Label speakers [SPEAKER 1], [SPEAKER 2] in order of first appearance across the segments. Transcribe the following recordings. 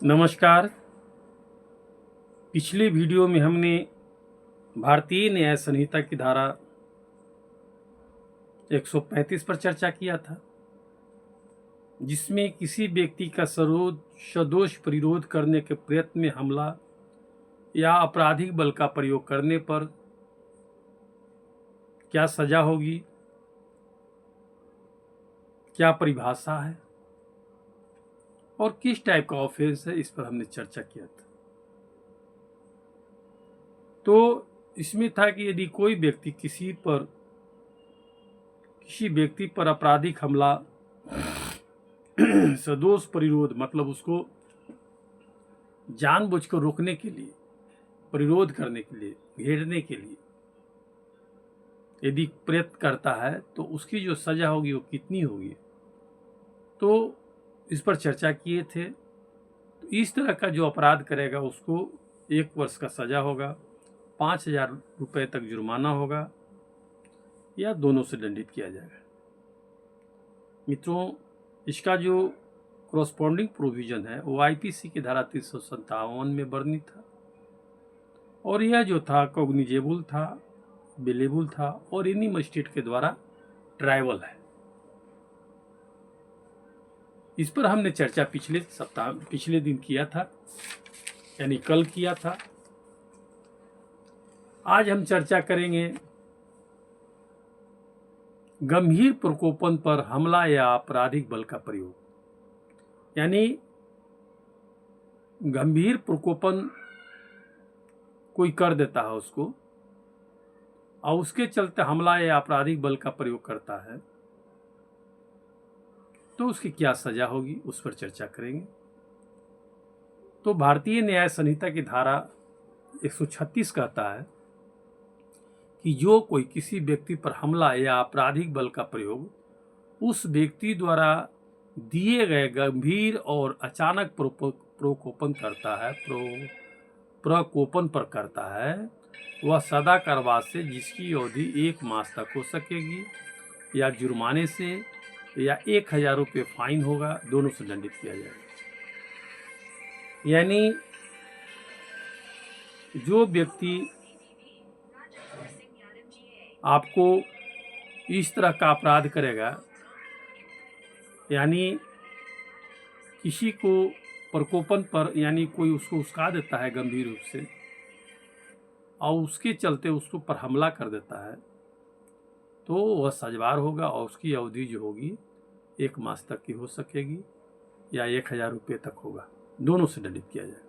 [SPEAKER 1] नमस्कार। पिछले वीडियो में हमने भारतीय न्याय संहिता की धारा 135 पर चर्चा किया था, जिसमें किसी व्यक्ति का सदोष प्रतिरोध करने के प्रयत्न में हमला या आपराधिक बल का प्रयोग करने पर क्या सजा होगी, क्या परिभाषा है और किस टाइप का ऑफेंस है, इस पर हमने चर्चा किया था। तो इसमें था कि यदि कोई व्यक्ति किसी व्यक्ति पर आपराधिक हमला सदोष प्रतिरोध मतलब उसको जानबूझकर रोकने के लिए, प्रतिरोध करने के लिए, घेरने के लिए यदि प्रयत्न करता है तो उसकी जो सजा होगी वो कितनी होगी, तो इस पर चर्चा किए थे। तो इस तरह का जो अपराध करेगा उसको 1 वर्ष का सजा होगा, 5,000 रुपये तक जुर्माना होगा या दोनों से दंडित किया जाएगा। मित्रों, इसका जो कॉरस्पॉन्डिंग प्रोविजन है वो आईपीसी की धारा 357 में वर्णित था और यह जो था कॉग्निजेबल था, बेलेबल था और एनी मजिस्ट्रेट के द्वारा ट्रायबल है। इस पर हमने चर्चा पिछले दिन किया था, यानी कल किया था। आज हम चर्चा करेंगे गंभीर प्रकोपन पर हमला या आपराधिक बल का प्रयोग, यानी गंभीर प्रकोपन कोई कर देता है उसको और उसके चलते हमला या आपराधिक बल का प्रयोग करता है तो उसकी क्या सजा होगी, उस पर चर्चा करेंगे। तो भारतीय न्याय संहिता की धारा 136 कहता है कि जो कोई किसी व्यक्ति पर हमला या आपराधिक बल का प्रयोग उस व्यक्ति द्वारा दिए गए गंभीर और अचानक प्रकोपन पर करता है, वह सदा कारावास से जिसकी अवधि 1 मास तक हो सकेगी या जुर्माने से या 1,000 रुपये फाइन होगा, दोनों से दंडित किया जाएगा। यानी जो व्यक्ति आपको इस तरह का अपराध करेगा, यानी किसी को प्रकोपन पर, यानी कोई उसको उस्का देता है गंभीर रूप से और उसके चलते उसको पर हमला कर देता है, तो वह सजवार होगा और उसकी अवधि जो होगी 1 मास तक की हो सकेगी या 1,000 रुपये तक होगा, दोनों से दंडित किया जाएगा।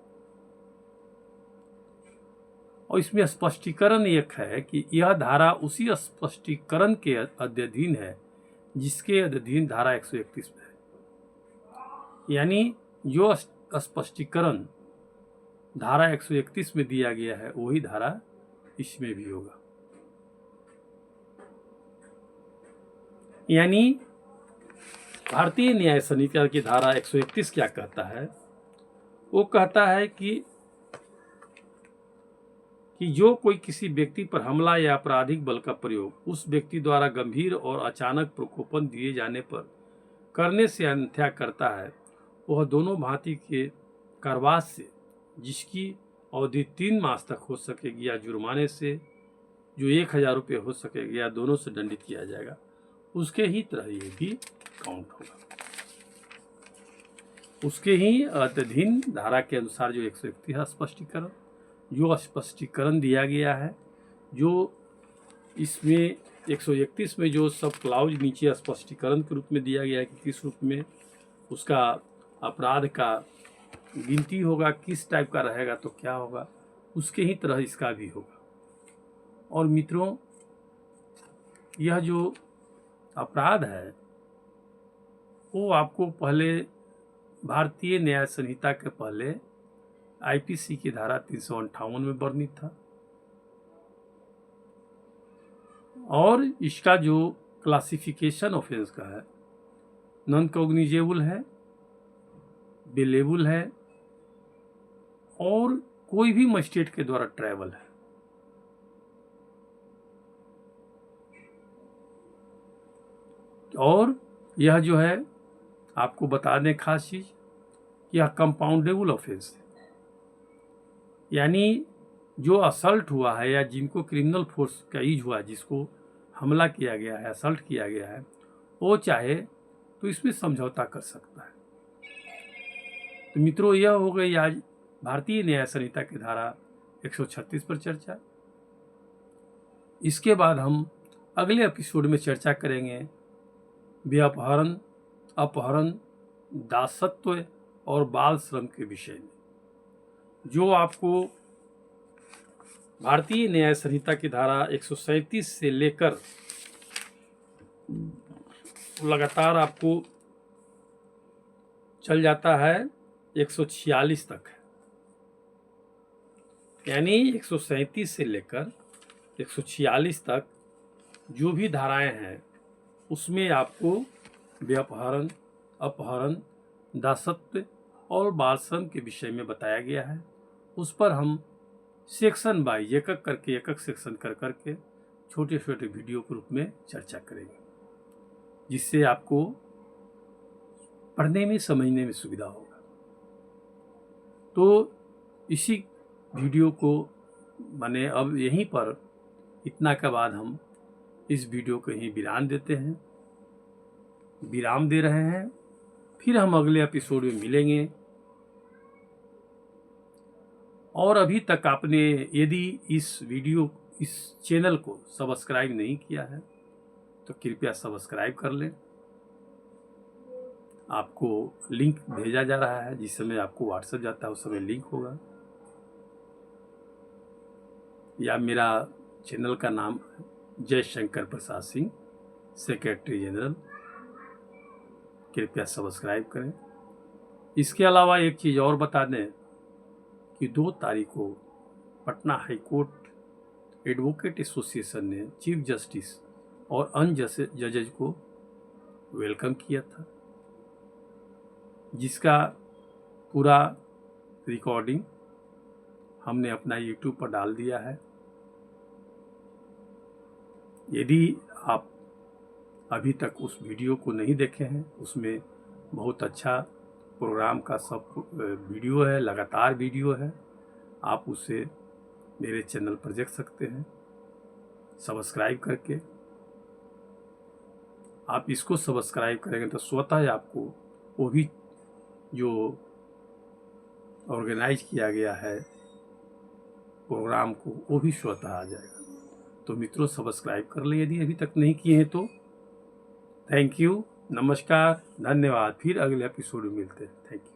[SPEAKER 1] और इसमें स्पष्टीकरण एक है कि यह धारा उसी स्पष्टीकरण के अधीन है जिसके अधीन धारा 131 में है। यानी जो स्पष्टीकरण धारा 131 में दिया गया है वही धारा इसमें भी होगा। यानी भारतीय न्याय संहिता की धारा 131 क्या कहता है? वो कहता है कि जो कोई किसी व्यक्ति पर हमला या आपराधिक बल का प्रयोग उस व्यक्ति द्वारा गंभीर और अचानक प्रकोपन दिए जाने पर करने से अन्यथा करता है, वह दोनों भांति के कारावास से जिसकी अवधि 3 मास तक हो सकेगी या जुर्माने से जो 1,000 रुपये हो सकेगी या दोनों से दंडित किया जाएगा। उसके ही तरह ये भी काउंट होगा, उसके ही अधीन धारा के अनुसार जो 131 स्पष्टीकरण, जो स्पष्टीकरण दिया गया है, जो इसमें 131 में जो सब क्लाउज नीचे स्पष्टीकरण के रूप में दिया गया है कि किस रूप में उसका अपराध का गिनती होगा, किस टाइप का रहेगा तो क्या होगा, उसके ही तरह इसका भी होगा। और मित्रों, यह जो अपराध है वो आपको पहले भारतीय न्याय संहिता के पहले आईपीसी की धारा 358 में वर्णित था और इसका जो क्लासिफिकेशन ऑफेंस का है, नॉन कॉग्निजेबल है, बेलेबल है और कोई भी मजिस्ट्रेट के द्वारा ट्रायबल है। और यह जो है आपको बता दें खास चीज कि यह कंपाउंडेबल ऑफेंस है, यानी जो असल्ट हुआ है या जिनको क्रिमिनल फोर्स का यूज हुआ है, जिसको हमला किया गया है, असल्ट किया गया है, वो चाहे तो इसमें समझौता कर सकता है। तो मित्रों, यह हो गई आज भारतीय न्याय संहिता की धारा 136 पर चर्चा। इसके बाद हम अगले एपिसोड में चर्चा करेंगे व्यापहरण, अपहरण, दासत्व और बाल श्रम के विषय में, जो आपको भारतीय न्याय संहिता की धारा 137 से लेकर लगातार आपको चल जाता है 146 तक, यानी 137 से लेकर 146 तक जो भी धाराएं हैं उसमें आपको व्यापहरण, अपहरण, दासत्व और बाल श्रम के विषय में बताया गया है। उस पर हम सेक्शन बाई एक एक सेक्शन कर करके छोटे छोटे वीडियो के रूप में चर्चा करेंगे, जिससे आपको पढ़ने में समझने में सुविधा होगा। तो इसी वीडियो को मैंने अब यहीं पर इतना के बाद हम इस वीडियो को यहीं विराम दे रहे हैं। फिर हम अगले एपिसोड में मिलेंगे। और अभी तक आपने यदि इस चैनल को सब्सक्राइब नहीं किया है तो कृपया सब्सक्राइब कर लें। आपको लिंक भेजा जा रहा है, जिस समय आपको व्हाट्सएप जाता है उस समय लिंक होगा, या मेरा चैनल का नाम जयशंकर प्रसाद सिंह, सेक्रेटरी जनरल। कृपया सब्सक्राइब करें। इसके अलावा एक चीज़ और बता दें कि 2 तारीख को Patna high court advocate association ने चीफ जस्टिस और अन्य जजेज को वेलकम किया था, जिसका पूरा रिकॉर्डिंग हमने अपना यूट्यूब पर डाल दिया है। यदि आप अभी तक उस वीडियो को नहीं देखे हैं, उसमें बहुत अच्छा प्रोग्राम का सब वीडियो है, लगातार वीडियो है, आप उसे मेरे चैनल पर देख सकते हैं सब्सक्राइब करके। आप इसको सब्सक्राइब करेंगे तो स्वतः आपको वो भी जो ऑर्गेनाइज किया गया है प्रोग्राम को, वो भी स्वतः आ जाएगा। तो मित्रों, सब्सक्राइब कर लें यदि अभी तक नहीं किए हैं तो। थैंक यू, नमस्कार, धन्यवाद। फिर अगले एपिसोड में मिलते हैं। Thank you.